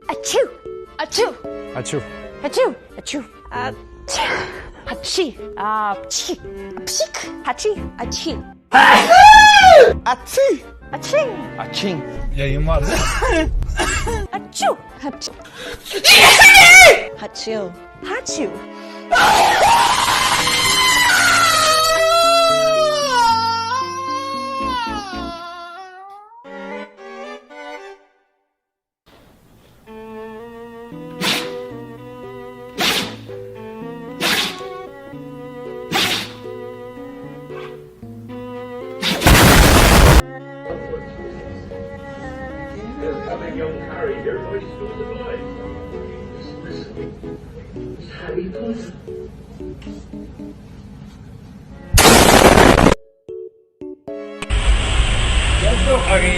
Achoo! Achoo! Achoo. Achoo! Achoo! Hachi! Pchik! Pchik! Hachi! Achi! Achi. Aching! Açing. Yayın var. Achoo! Hachi! Hachoo! Hachoo! Having young Harry here, so he's still alive. Harry Potter. Let's go, Harry.